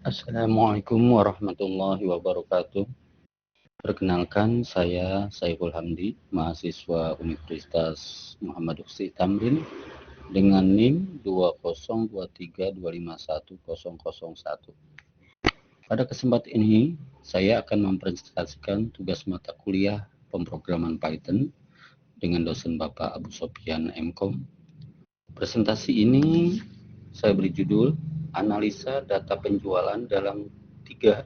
Assalamualaikum warahmatullahi wabarakatuh. Perkenalkan, saya Saiful Hamdi, mahasiswa Universitas Muhammad Uqsi Tamrin dengan NIM 20232510001. Pada kesempatan ini, saya akan mempresentasikan tugas mata kuliah pemrograman Python dengan dosen Bapak Abu Sofyan MKom. Presentasi ini saya beri judul Analisa Data Penjualan dalam 7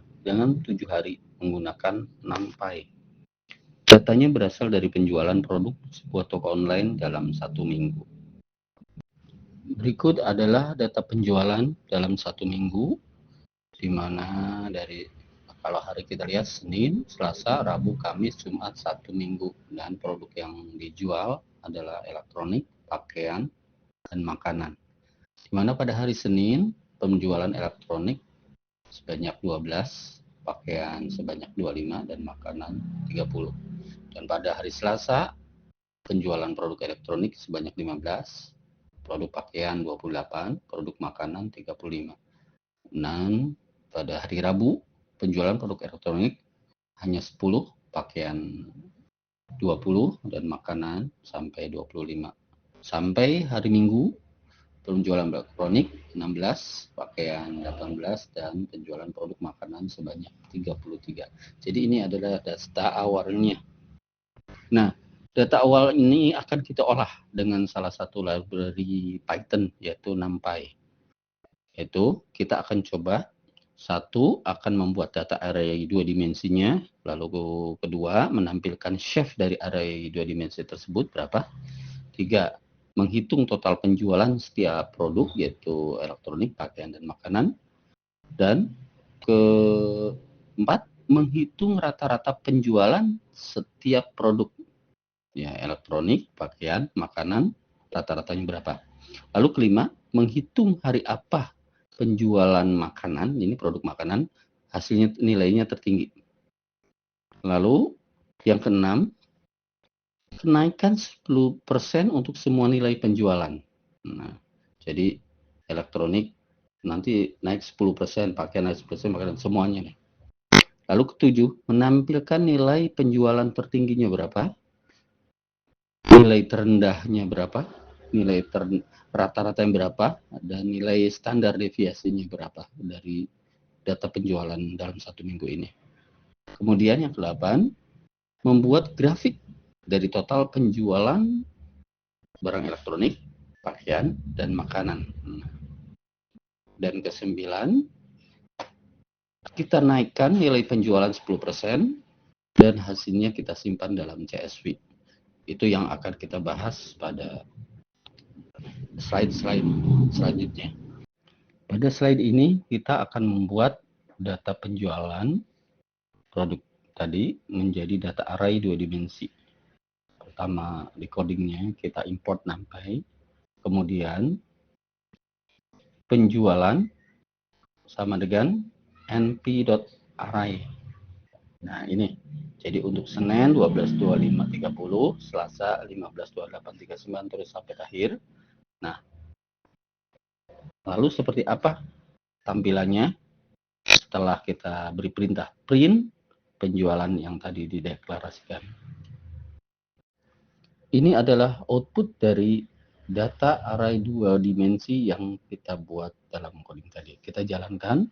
hari menggunakan NumPy. Datanya berasal dari penjualan produk sebuah toko online dalam 1 minggu. Berikut adalah data penjualan dalam 1 minggu, di mana kalau hari kita lihat Senin, Selasa, Rabu, Kamis, Jumat 1 minggu, dan produk yang dijual adalah elektronik, pakaian, dan makanan. Di mana pada hari Senin penjualan elektronik sebanyak 12, pakaian sebanyak 25, dan makanan 30. Dan pada hari Selasa penjualan produk elektronik sebanyak 15, produk pakaian 28, produk makanan 35. Dan pada hari Rabu penjualan produk elektronik hanya 10, pakaian 20, dan makanan sampai 25. Sampai hari Minggu penjualan elektronik 16, pakaian 18, dan penjualan produk makanan sebanyak 33. Jadi ini adalah data awalnya. Nah, data awal ini akan kita olah dengan salah satu library Python, yaitu NumPy. Yaitu kita akan coba, satu, akan membuat data array 2 dimensinya, lalu kedua, menampilkan chef dari array 2 dimensi tersebut berapa. 3, menghitung total penjualan setiap produk, yaitu elektronik, pakaian, dan makanan. Dan keempat, menghitung rata-rata penjualan setiap produk, ya, elektronik, pakaian, makanan, rata-ratanya berapa. Lalu kelima, menghitung hari apa penjualan makanan, ini produk makanan, hasilnya nilainya tertinggi. Lalu yang keenam, kenaikan 10% untuk semua nilai penjualan. Nah, jadi elektronik nanti naik 10%, pakaian naik 10%, makanan semuanya nih. Lalu ketujuh, menampilkan nilai penjualan tertingginya berapa, nilai terendahnya berapa, nilai rata-rata yang berapa, dan nilai standar deviasinya berapa dari data penjualan dalam 1 minggu ini. Kemudian yang ke-8, membuat grafik dari total penjualan barang elektronik, pakaian, dan makanan. Dan ke-9, kita naikkan nilai penjualan 10% dan hasilnya kita simpan dalam CSV. Itu yang akan kita bahas pada slide selanjutnya. Pada slide ini kita akan membuat data penjualan produk tadi menjadi data array 2 dimensi. Pertama, di codingnya kita import NumPy, kemudian penjualan sama dengan np.array. Nah, ini. Jadi untuk Senin 12.25.30, Selasa 15.28.39, terus sampai akhir. Nah, lalu seperti apa tampilannya setelah kita beri perintah print penjualan yang tadi dideklarasikan. Ini adalah output dari data array 2 dimensi yang kita buat dalam coding tadi. Kita jalankan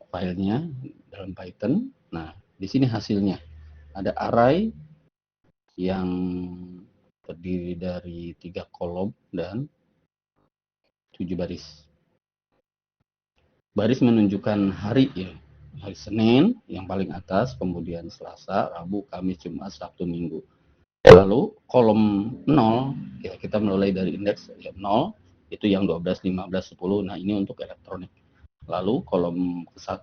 filenya dalam Python. Nah, di sini hasilnya. Ada array yang terdiri dari 3 kolom dan 7 baris. Baris menunjukkan hari, ya. Hari Senin yang paling atas, kemudian Selasa, Rabu, Kamis, Jumat, Sabtu, Minggu. Lalu kolom 0, ya, kita mulai dari indeks 0, itu yang 12, 15, 10. Nah, ini untuk elektronik. Lalu kolom ke-1,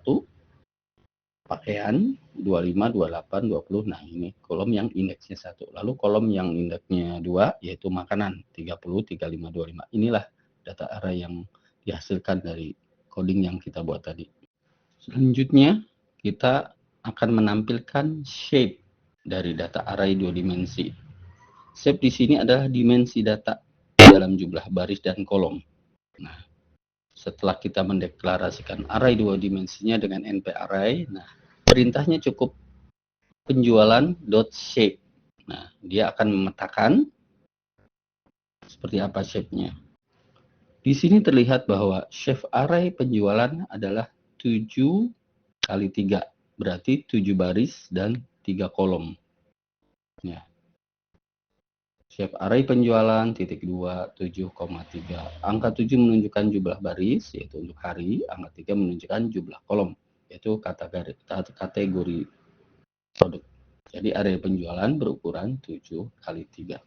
pakaian 25, 28, 20. Nah, ini kolom yang indeksnya 1. Lalu kolom yang indeksnya 2, yaitu makanan 30, 35, 25. Inilah data array yang dihasilkan dari coding yang kita buat tadi. Selanjutnya, kita akan menampilkan shape dari data array 2 dimensi. Shape di sini adalah dimensi data dalam jumlah baris dan kolom. Nah, setelah kita mendeklarasikan array dua dimensinya dengan np array, nah perintahnya cukup penjualan .shape. Nah, dia akan memetakan seperti apa shape-nya. Di sini terlihat bahwa shape array penjualan adalah 7 kali 3, berarti 7 baris dan 3 kolom. Ya. Shape array penjualan titik 2 7,3. Angka 7 menunjukkan jumlah baris yaitu untuk hari, angka 3 menunjukkan jumlah kolom yaitu kategori produk. Jadi array penjualan berukuran 7 kali 3.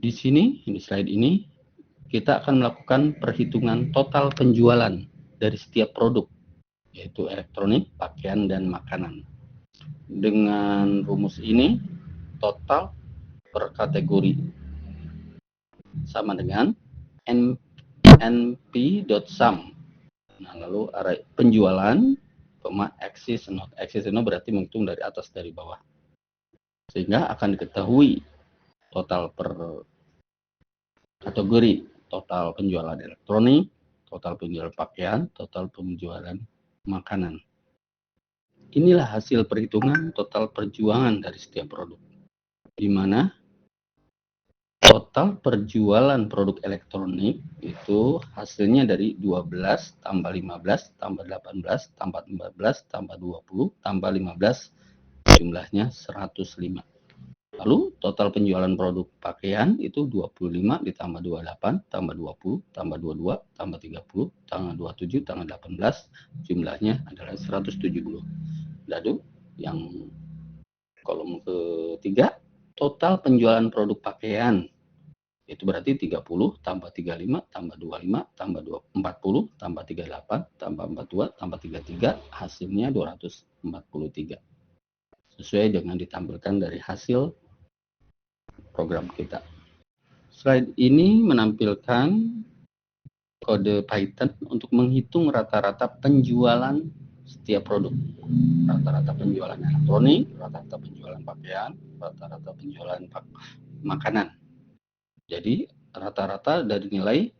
Di sini di slide ini kita akan melakukan perhitungan total penjualan dari setiap produk yaitu elektronik, pakaian dan makanan. Dengan rumus ini total per kategori sama dengan np.sum. Nah, lalu array penjualan, axis not axis itu berarti menghitung dari atas dari bawah. Sehingga akan diketahui total per kategori, total penjualan elektronik, total penjualan pakaian, total penjualan makanan. Inilah hasil perhitungan total perjuangan dari setiap produk. Di mana total perjualan produk elektronik itu hasilnya dari 12 tambah 15 tambah 18 tambah 14 tambah 20 tambah 15 jumlahnya 105. Lalu total penjualan produk pakaian itu 25 ditambah 28 tambah 20 tambah 22 tambah 30 tambah 27 tambah 18 jumlahnya adalah 170. Lalu yang kolom ketiga total penjualan produk pakaian itu berarti 30 tambah 35 tambah 25 tambah 40 tambah 38 tambah 42 tambah 33 hasilnya 243 sesuai dengan ditampilkan dari hasil program kita. Slide ini menampilkan kode Python untuk menghitung rata-rata penjualan setiap produk. Rata-rata penjualan elektronik, rata-rata penjualan pakaian, rata-rata penjualan makanan. Jadi rata-rata dari nilai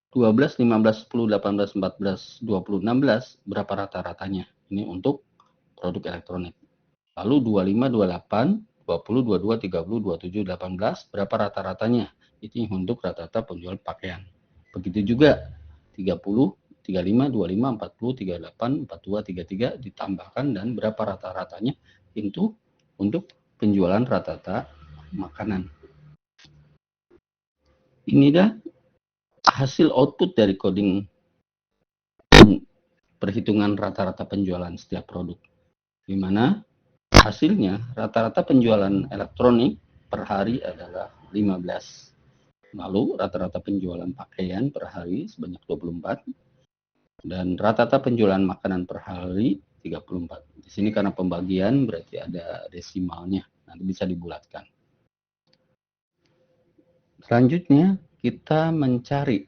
12, 15, 10, 18, 14, 20, 16 berapa rata-ratanya. Ini untuk produk elektronik. Lalu 25, 28, 20, 22, 30, 27, 18 berapa rata-ratanya. Ini untuk rata-rata penjual pakaian. Begitu juga 30, 35, 25, 40, 38, 42, 33 ditambahkan dan berapa rata-ratanya itu untuk penjualan rata-rata makanan. Ini dah hasil output dari coding perhitungan rata-rata penjualan setiap produk. Di mana hasilnya rata-rata penjualan elektronik per hari adalah 15. Lalu rata-rata penjualan pakaian per hari sebanyak 24 dan rata-rata penjualan makanan per hari 34. Di sini karena pembagian berarti ada desimalnya, nanti bisa dibulatkan. Selanjutnya kita mencari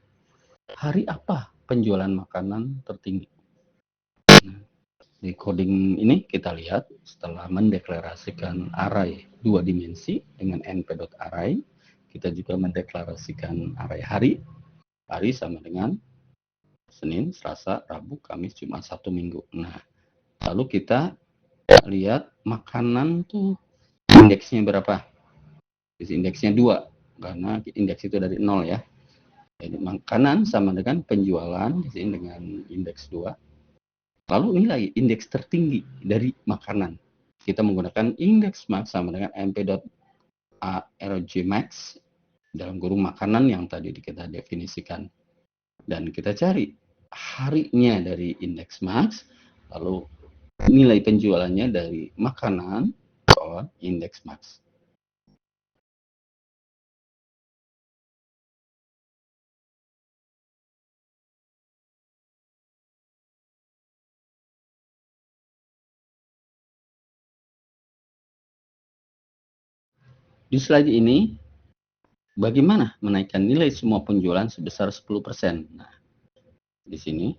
hari apa penjualan makanan tertinggi. Nah, di coding ini kita lihat setelah mendeklarasikan array dua dimensi dengan np.array, kita juga mendeklarasikan array hari. Hari sama dengan Senin, Selasa, Rabu, Kamis, Jumat, Sabtu, Minggu. Nah, lalu kita lihat makanan tuh indeksnya berapa. Indeksnya 2 karena indeks itu dari 0 ya. Jadi makanan sama dengan penjualan di sini dengan indeks 2. Lalu nilai indeks tertinggi dari makanan. Kita menggunakan indeks max sama dengan mp.argmax dalam kurung makanan yang tadi kita definisikan. Dan kita cari harinya dari indeks max, lalu nilai penjualannya dari makanan on indeks max. Di slide ini, bagaimana menaikkan nilai semua penjualan sebesar 10%? Nah, di sini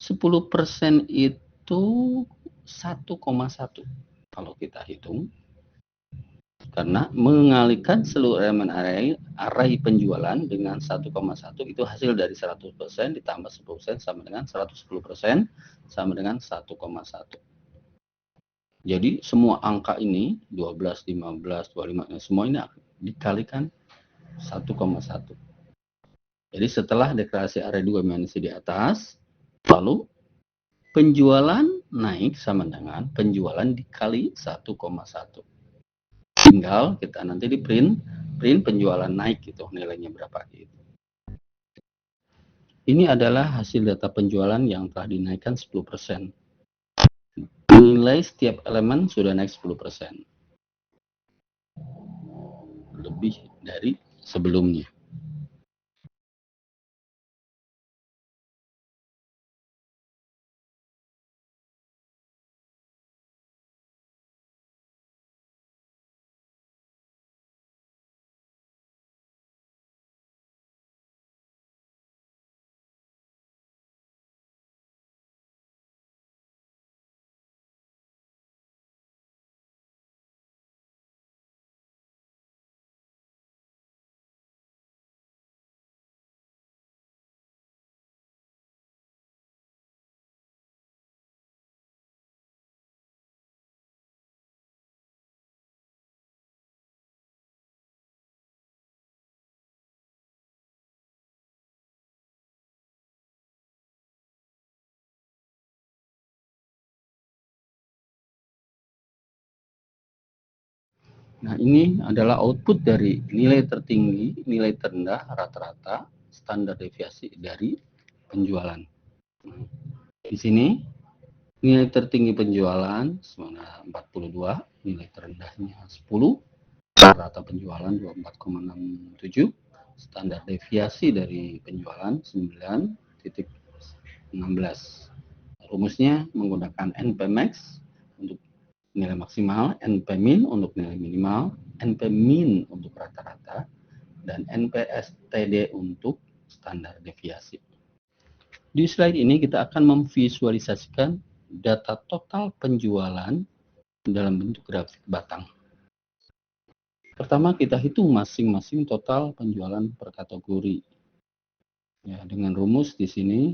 10% itu 1,1. Kalau kita hitung, Karena mengalihkan seluruh elemen array penjualan dengan 1,1 itu hasil dari 100% ditambah 10% sama dengan 110% sama dengan 1,1. Jadi semua angka ini 12, 15, 25 semua ini dikalikan 1,1. Jadi setelah deklarasi array 2 dimensi di atas, lalu penjualan naik sama dengan penjualan dikali 1,1. Tinggal kita nanti di print penjualan naik gitu, nilainya berapa gitu. Ini adalah hasil data penjualan yang telah dinaikkan 10%. Nilai setiap elemen sudah naik 10%. Lebih dari sebelumnya. Nah, ini adalah output dari nilai tertinggi, nilai terendah, rata-rata, standar deviasi dari penjualan. Di sini, nilai tertinggi penjualan semana 42, nilai terendahnya 10, rata penjualan 24,67, standar deviasi dari penjualan 9,16. Rumusnya menggunakan NP-max untuk nilai maksimal, NP-min untuk nilai minimal, NP-min untuk rata-rata, dan NP-STD untuk standar deviasi. Di slide ini kita akan memvisualisasikan data total penjualan dalam bentuk grafik batang. Pertama kita hitung masing-masing total penjualan per kategori. Ya, dengan rumus di sini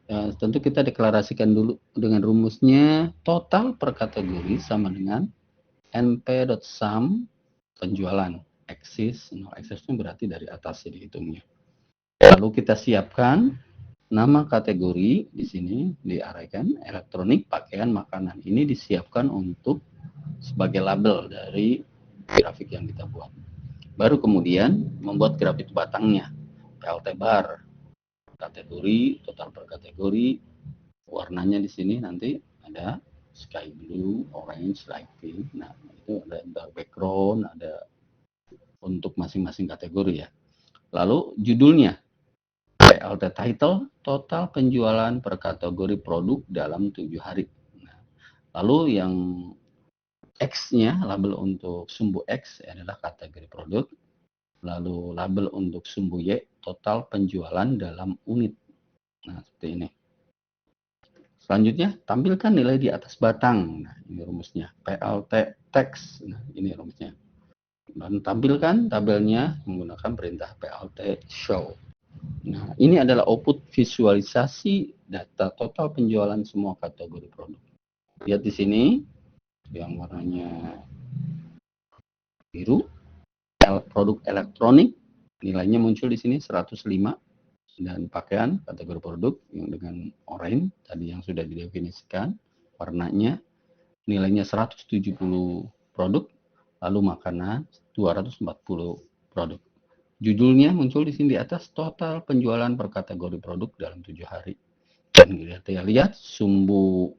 ya, tentu kita deklarasikan dulu dengan rumusnya total per kategori sama dengan np.sum penjualan axis, axisnya berarti dari atas dihitungnya. Lalu kita siapkan nama kategori di sini diarahkan elektronik, pakaian, makanan. Ini disiapkan untuk sebagai label dari grafik yang kita buat. Baru kemudian membuat grafik batangnya, PLT bar, kategori, total per kategori, warnanya di sini nanti ada sky blue, orange, light pink. Nah, itu ada background, ada untuk masing-masing kategori ya. Lalu judulnya, PLT title, total penjualan per kategori produk dalam 7 hari. Nah, lalu yang X-nya, label untuk sumbu X adalah kategori produk. Lalu label untuk sumbu Y, total penjualan dalam unit. Nah, seperti ini. Selanjutnya, tampilkan nilai di atas batang. Nah, ini rumusnya. PLT text. Nah, ini rumusnya. Dan tampilkan tabelnya menggunakan perintah PLT show. Nah, ini adalah output visualisasi data total penjualan semua kategori produk. Lihat di sini, yang warnanya biru, produk elektronik, nilainya muncul di sini 105. Dan pakaian kategori produk yang dengan oranye tadi yang sudah didefinisikan warnanya nilainya 170 produk, lalu makanan 240 produk. Judulnya muncul di sini di atas, total penjualan per kategori produk dalam 7 hari. Dan kita lihat sumbu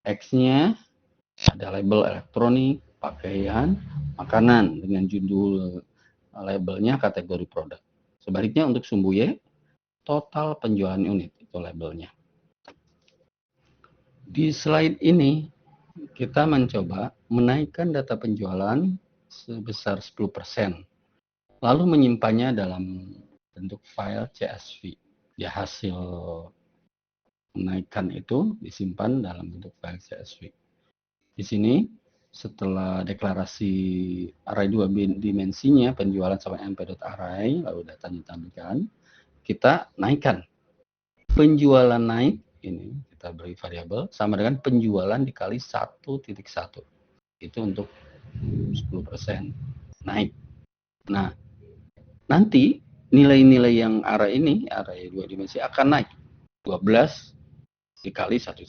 X-nya ada label elektronik, pakaian, makanan dengan judul labelnya kategori produk. Sebaliknya untuk sumbu Y, total penjualan unit itu labelnya. Di slide ini kita mencoba menaikkan data penjualan sebesar 10%, lalu menyimpannya dalam bentuk file CSV. Ya, hasil menaikkan itu disimpan dalam bentuk file CSV. Di sini Setelah deklarasi array 2 dimensinya, penjualan sama np.array, lalu datanya ditampilkan, kita naikkan. Penjualan naik, ini kita beri variabel, sama dengan penjualan dikali 1.1. Itu untuk 10% naik. Nah, nanti nilai-nilai yang array ini, array 2 dimensi akan naik. 12 dikali 1.1,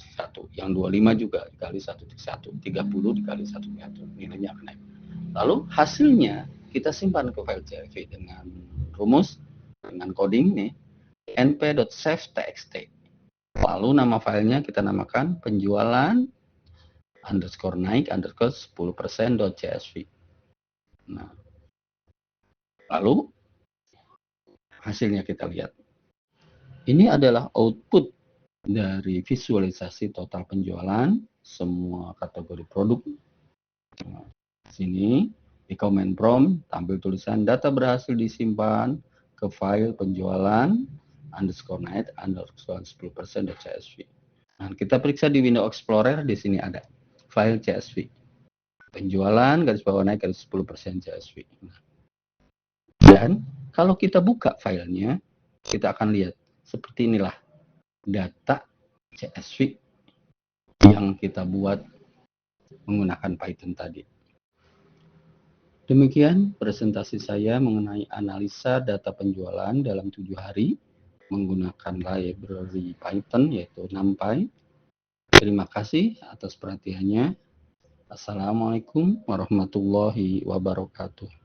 yang 25 juga dikali 1.1, 30 dikali 1.1, nilainya akan naik. Lalu hasilnya kita simpan ke file CSV dengan rumus, dengan coding nih, np.save.txt. Lalu nama filenya kita namakan penjualan underscore naik underscore 10%.csv. Nah, lalu hasilnya kita lihat. Ini adalah output dari visualisasi total penjualan semua kategori produk. Nah, sini di command prompt tampil tulisan data berhasil disimpan ke file penjualan underscore naik underscore 10%.csv. Nah, kita periksa di window Explorer, di sini ada file CSV. Penjualan garis bawah naik garis 10% CSV. Dan kalau kita buka filenya, kita akan lihat seperti inilah data CSV yang kita buat menggunakan Python tadi. Demikian presentasi saya mengenai analisa data penjualan dalam 7 hari menggunakan library Python yaitu NumPy. Terima kasih atas perhatiannya. Assalamualaikum warahmatullahi wabarakatuh.